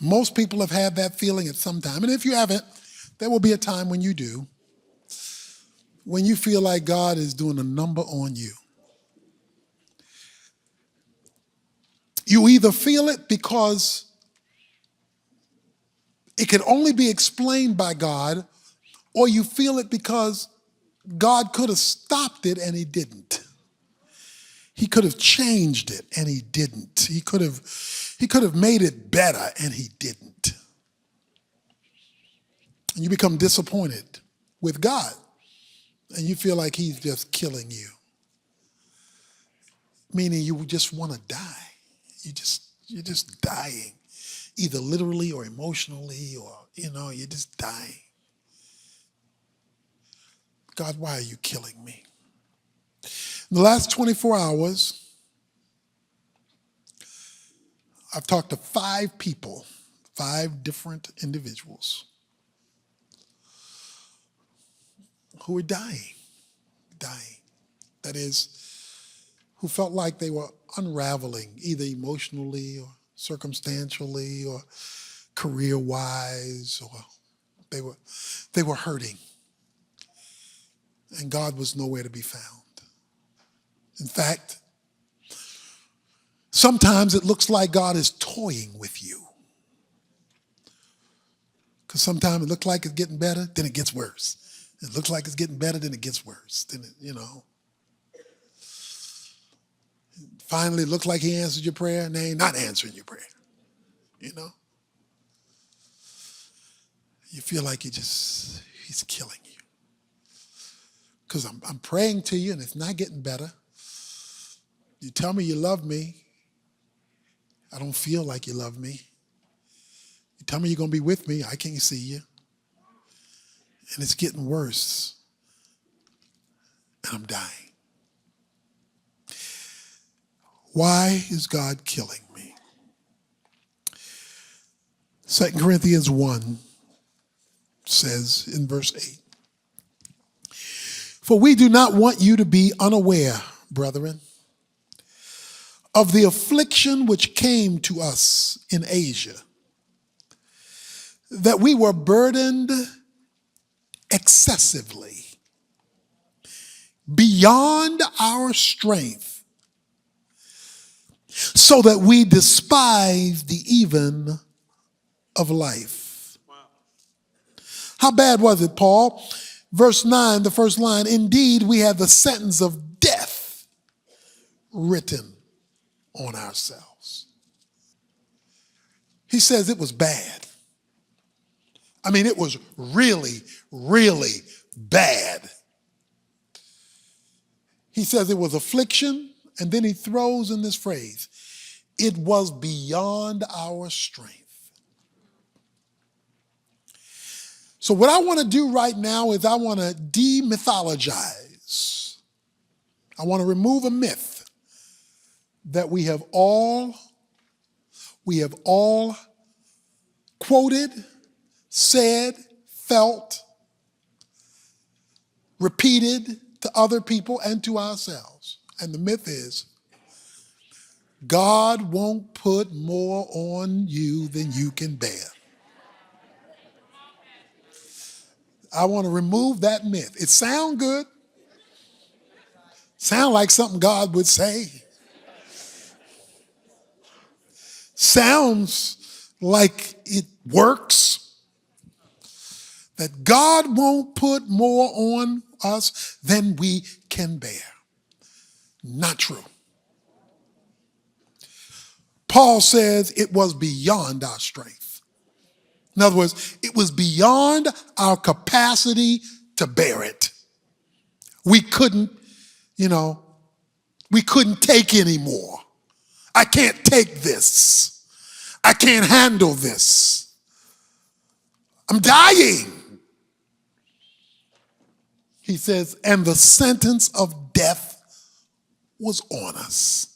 Most people have had that feeling at some time. And if you haven't, there will be a time when you do, when you feel like God is doing a number on you. You either feel it because it can only be explained by God, or you feel it because God could have stopped it and he didn't. He could have changed it and he didn't. He could have made it better and he didn't. And you become disappointed with God and you feel like he's just killing you. Meaning you just want to die. You're just dying, either literally or emotionally, or you're just dying. God, why are you killing me? In the last 24 hours, I've talked to 5 people, 5 different individuals who are dying. That is, who felt like they were unraveling, either emotionally or circumstantially or career-wise, or they were hurting. And God was nowhere to be found. In fact, sometimes it looks like God is toying with you. Because sometimes it looks like it's getting better, then it gets worse. It looks like it's getting better, then it gets worse. Then finally it looks like he answered your prayer, and they ain't not answering your prayer. You feel like he's killing you. Because I'm praying to you and it's not getting better. You tell me you love me. I don't feel like you love me. You tell me you're going to be with me. I can't see you. And it's getting worse. And I'm dying. Why is God killing me? 2 Corinthians 1 says in verse 8, "For we do not want you to be unaware, brethren, of the affliction which came to us in Asia, that we were burdened excessively, beyond our strength, so that we despised the even of life." Wow. How bad was it, Paul? Verse 9, the first line, "Indeed, we had the sentence of death written on ourselves." He says it was bad. I mean, it was really, really bad. He says it was affliction, and then he throws in this phrase, "It was beyond our strength." So what I want to do right now is I want to demythologize. I want to remove a myth that we have all quoted, said, felt, repeated to other people and to ourselves. And the myth is, God won't put more on you than you can bear. I want to remove that myth. It sounds good. Sound like something God would say. Sounds like it works. That God won't put more on us than we can bear. Not true. Paul says it was beyond our strength. In other words, it was beyond our capacity to bear it. We couldn't take any more. I can't take this. I can't handle this. I'm dying. He says, and the sentence of death was on us.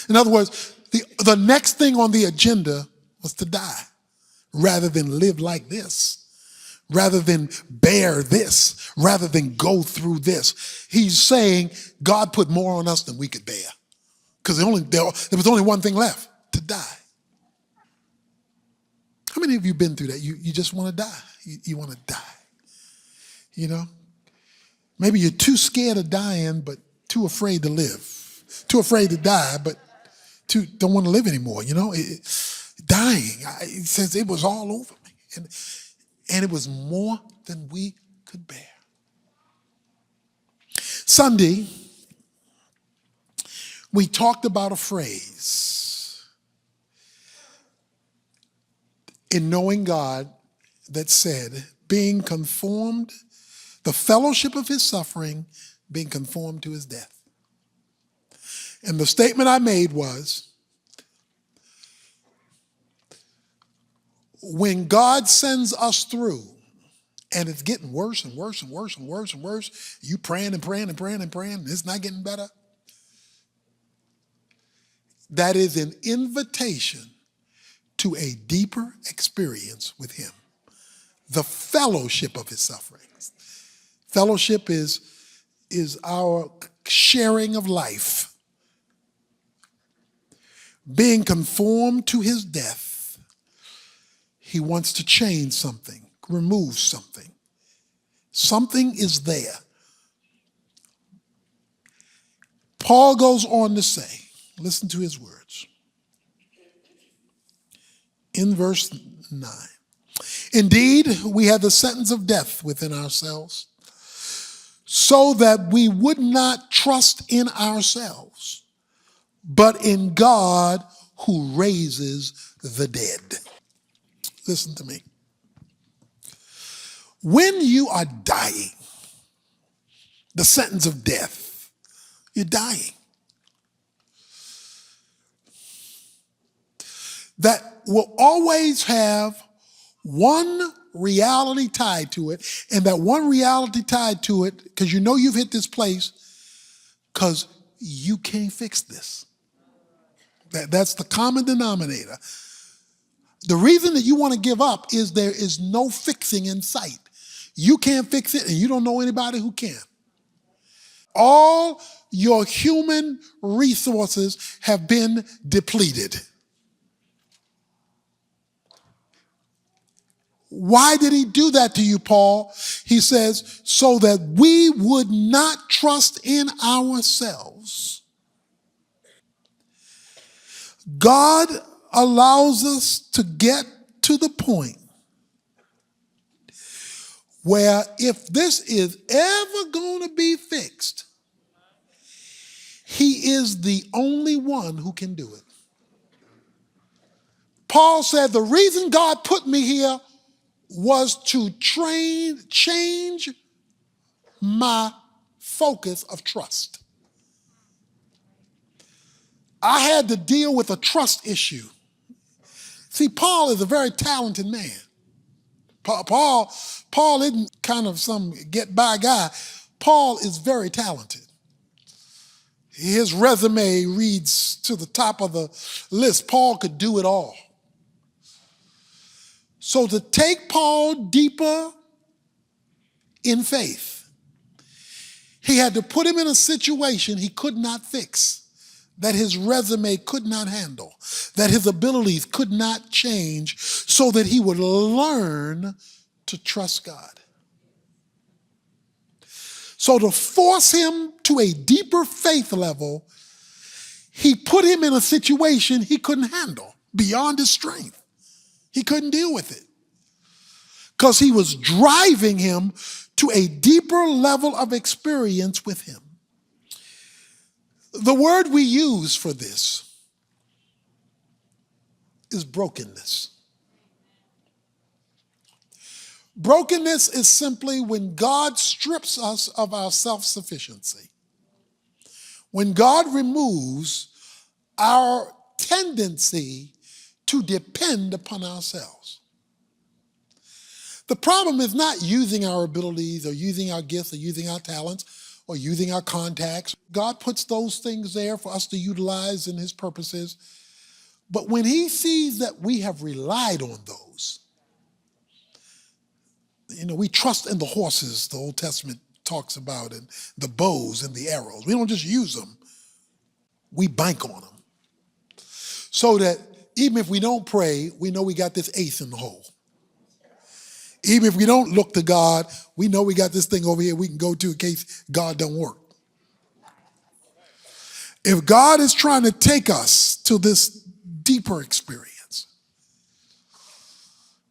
In other words, the next thing on the agenda was to die, rather than live like this, rather than bear this, rather than go through this. He's saying God put more on us than we could bear, because there was only one thing left: to die. How many of you been through that? You just want to die. You want to die. You know? Maybe you're too scared of dying, but too afraid to live. Too afraid to die, but don't want to live anymore. You know? Dying. He says it was all over me. And it was more than we could bear. Sunday, we talked about a phrase in knowing God that said, being conformed, the fellowship of his suffering, being conformed to his death. And the statement I made was, when God sends us through, and it's getting worse and worse and worse and worse and worse, you praying and praying and praying and praying, and it's not getting better, that is an invitation to a deeper experience with him. The fellowship of his sufferings. Fellowship is our sharing of life. Being conformed to his death, he wants to change something, remove something. Something is there. Paul goes on to say, listen to his words. In verse 9. Indeed, we have the sentence of death within ourselves, so that we would not trust in ourselves, but in God who raises the dead. Listen to me. When you are dying, the sentence of death, you're dying. That will always have one reality tied to it, and that one reality tied to it, because you know you've hit this place, because you can't fix this. That's the common denominator. The reason that you want to give up is there is no fixing in sight. You can't fix it, and you don't know anybody who can. All your human resources have been depleted. Why did he do that to you, Paul? He says, so that we would not trust in ourselves. God allows us to get to the point where if this is ever going to be fixed, he is the only one who can do it. Paul said, the reason God put me here was to change my focus of trust. I had to deal with a trust issue. See, Paul is a very talented man. Paul isn't kind of some get-by guy. Paul is very talented. His resume reads to the top of the list. Paul could do it all. So to take Paul deeper in faith, he had to put him in a situation he could not fix, that his resume could not handle, that his abilities could not change, so that he would learn to trust God. So to force him to a deeper faith level, he put him in a situation he couldn't handle, beyond his strength. He couldn't deal with it, because he was driving him to a deeper level of experience with him. The word we use for this is brokenness. Brokenness is simply when God strips us of our self-sufficiency. When God removes our tendency to depend upon ourselves. The problem is not using our abilities or using our gifts or using our talents or using our contacts. God puts those things there for us to utilize in his purposes. But when he sees that we have relied on those, we trust in the horses the Old Testament talks about, and the bows and the arrows. We don't just use them, we bank on them. So that Even if we don't pray, we know we got this ace in the hole. Even if we don't look to God, we know we got this thing over here we can go to in case God don't work. If God is trying to take us to this deeper experience,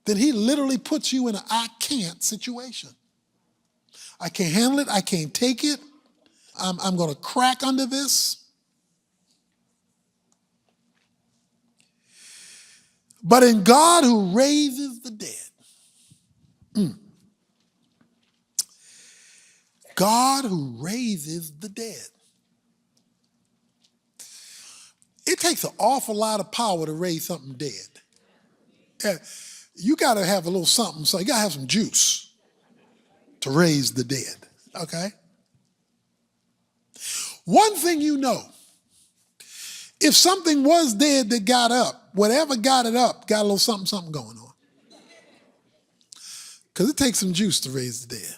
then he literally puts you in an I can't situation. I can't handle it. I can't take it. I'm going to crack under this. But in God who raises the dead, God who raises the dead. It takes an awful lot of power to raise something dead. You got to have a little something, so you got to have some juice to raise the dead, okay? One thing you know, if something was dead that got up, whatever got it up got a little something going on. Because it takes some juice to raise the dead.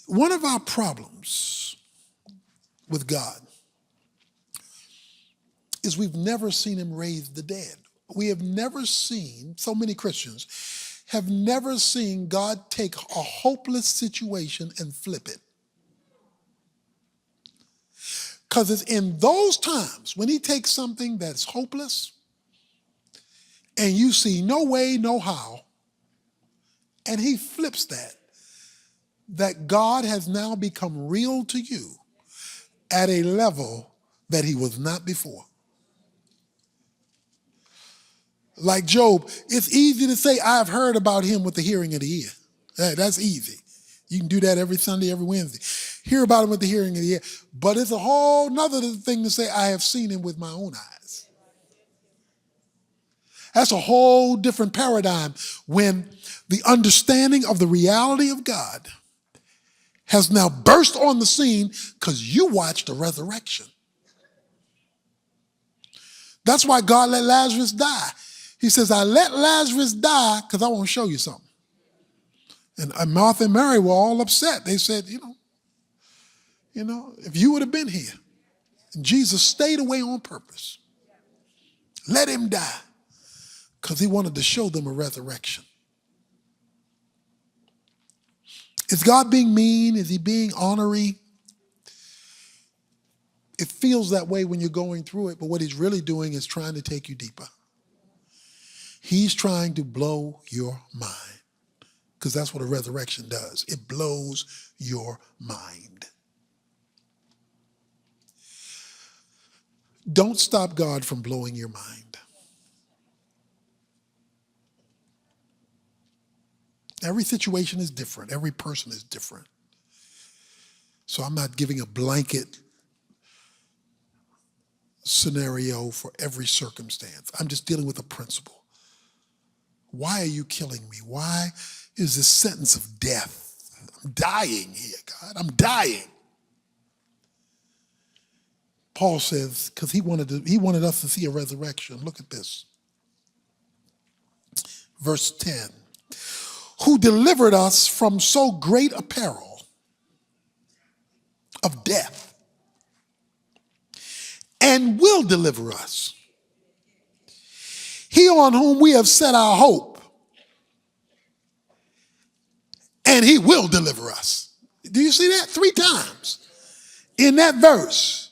One of our problems with God is we've never seen him raise the dead. We have never seen, so many Christians have never seen God take a hopeless situation and flip it. Because it's in those times when he takes something that's hopeless and you see no way, no how, and he flips that God has now become real to you at a level that he was not before. Like Job, it's easy to say, I've heard about him with the hearing of the ear. That's easy. You can do that every Sunday, every Wednesday. Hear about him with the hearing of the ear. But it's a whole nother thing to say, I have seen him with my own eyes. That's a whole different paradigm when the understanding of the reality of God has now burst on the scene because you watched the resurrection. That's why God let Lazarus die. He says, I let Lazarus die because I want to show you something. And Martha and Mary were all upset. They said, you know, if you would have been here, and Jesus stayed away on purpose, let him die because he wanted to show them a resurrection. Is God being mean? Is he being ornery? It feels that way when you're going through it, but what he's really doing is trying to take you deeper. He's trying to blow your mind because that's what a resurrection does. It blows your mind. Don't stop God from blowing your mind. Every situation is different. Every person is different. So I'm not giving a blanket scenario for every circumstance. I'm just dealing with a principle. Why are you killing me? Why is this sentence of death? I'm dying here, God. I'm dying. Paul says, because he wanted us to see a resurrection. Look at this. Verse 10. Who delivered us from so great a peril of death and will deliver us. He on whom we have set our hope, and he will deliver us. Do you see that? 3 times in that verse.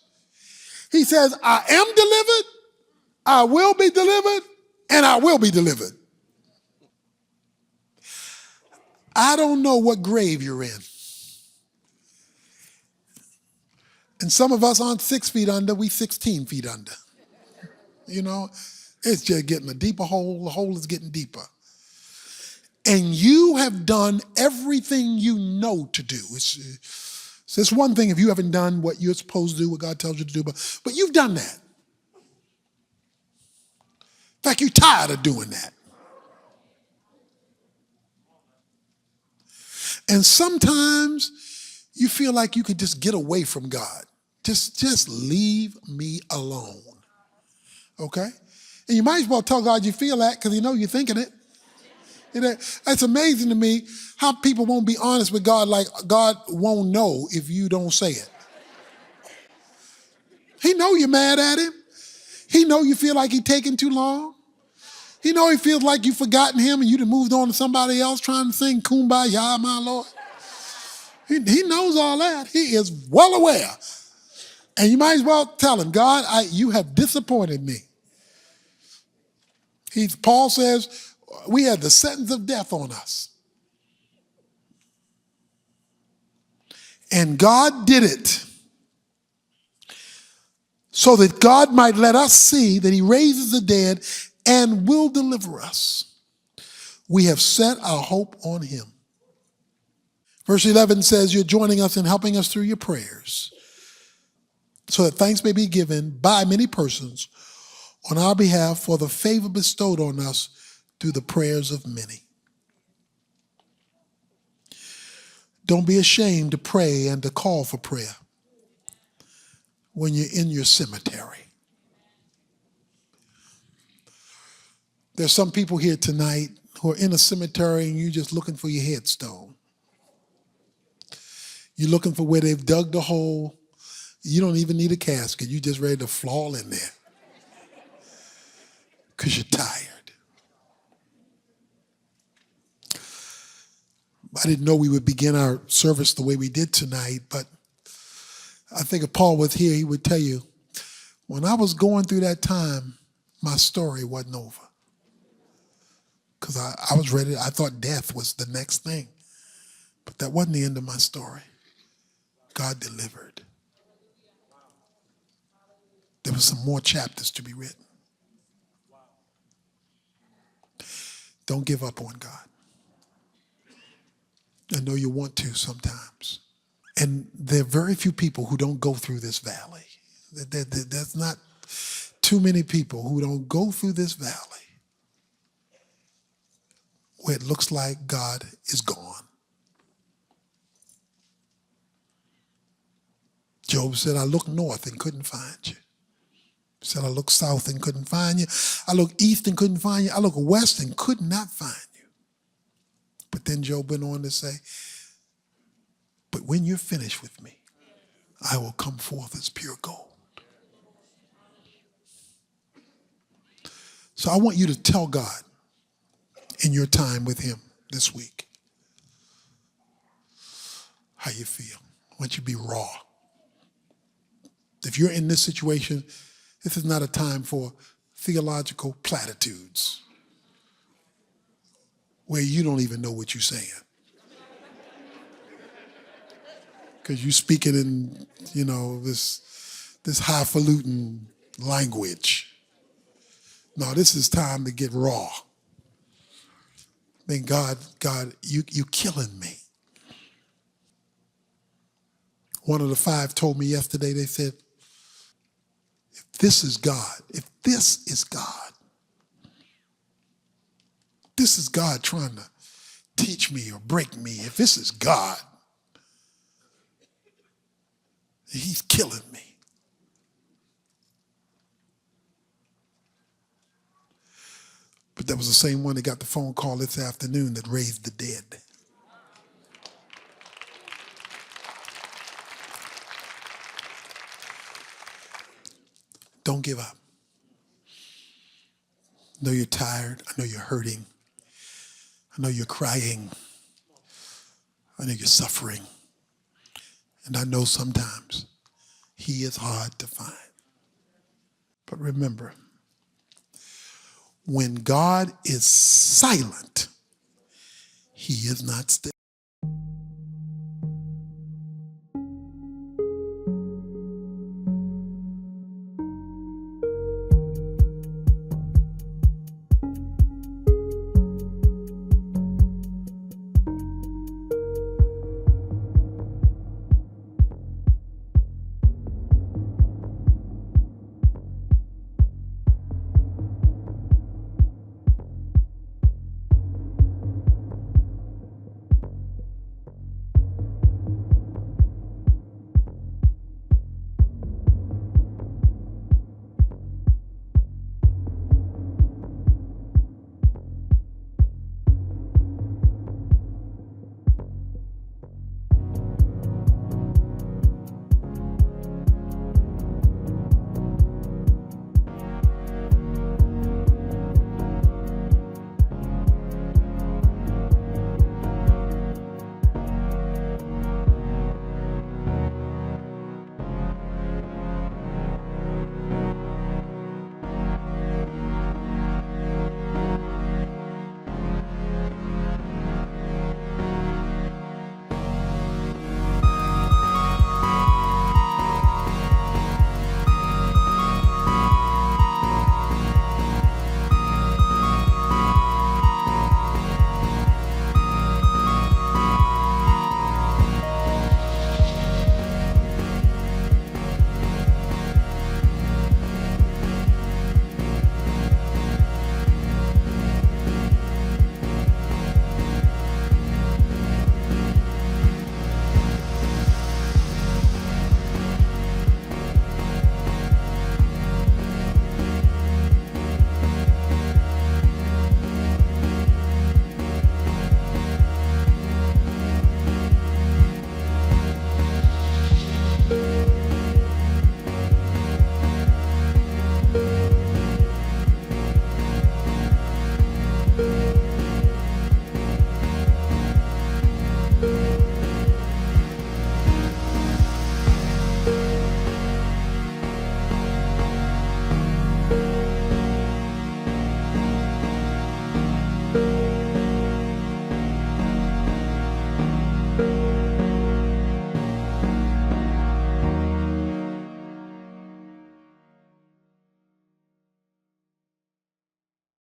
He says, I am delivered, I will be delivered, and I will be delivered. I don't know what grave you're in. And some of us aren't 6 feet under, we 16 feet under. You know, it's just getting a deeper hole. The hole is getting deeper. And you have done everything you know to do. It's one thing if you haven't done what you're supposed to do, what God tells you to do, but you've done that. In fact, you're tired of doing that. And sometimes you feel like you could just get away from God. Just leave me alone. Okay? And you might as well tell God you feel that because you know you're thinking it. It's amazing to me how people won't be honest with God, like God won't know if you don't say it. He know you're mad at him. He know you feel like he's taking too long. He know he feels like you've forgotten him and you done moved on to somebody else trying to sing Kumbaya, my Lord. He knows all that. He is well aware. And you might as well tell him, God, you have disappointed me. Paul says, we had the sentence of death on us. And God did it so that God might let us see that he raises the dead and will deliver us. We have set our hope on him. Verse 11 says, you're joining us and helping us through your prayers, so that thanks may be given by many persons on our behalf for the favor bestowed on us through the prayers of many. Don't be ashamed to pray and to call for prayer when you're in your cemetery. There's some people here tonight who are in a cemetery and you're just looking for your headstone. You're looking for where they've dug the hole. You don't even need a casket. You're just ready to fall in there because you're tired. I didn't know we would begin our service the way we did tonight, but I think if Paul was here, he would tell you, when I was going through that time, my story wasn't over. Because I was ready. I thought death was the next thing. But that wasn't the end of my story. God delivered. There were some more chapters to be written. Don't give up on God. I know you want to sometimes. And there are very few people who don't go through this valley. There's not too many people who don't go through this valley where it looks like God is gone. Job said, I looked north and couldn't find you. He said, I looked south and couldn't find you. I looked east and couldn't find you. I looked west and could not find you. But then Job went on to say, but when you're finished with me, I will come forth as pure gold. So I want you to tell God in your time with him this week how you feel. I want you to be raw. If you're in this situation, this is not a time for theological platitudes where you don't even know what you're saying. Because you're speaking in, this highfalutin language. No, this is time to get raw. Then God, you killing me. One of the 5 told me yesterday, they said, if this is God trying to teach me or break me, if this is God, he's killing me. But that was the same one that got the phone call this afternoon that raised the dead. Don't give up. I know you're tired. I know you're hurting. I know you're crying. I know you're suffering. And I know sometimes he is hard to find. But remember, when God is silent, he is not still.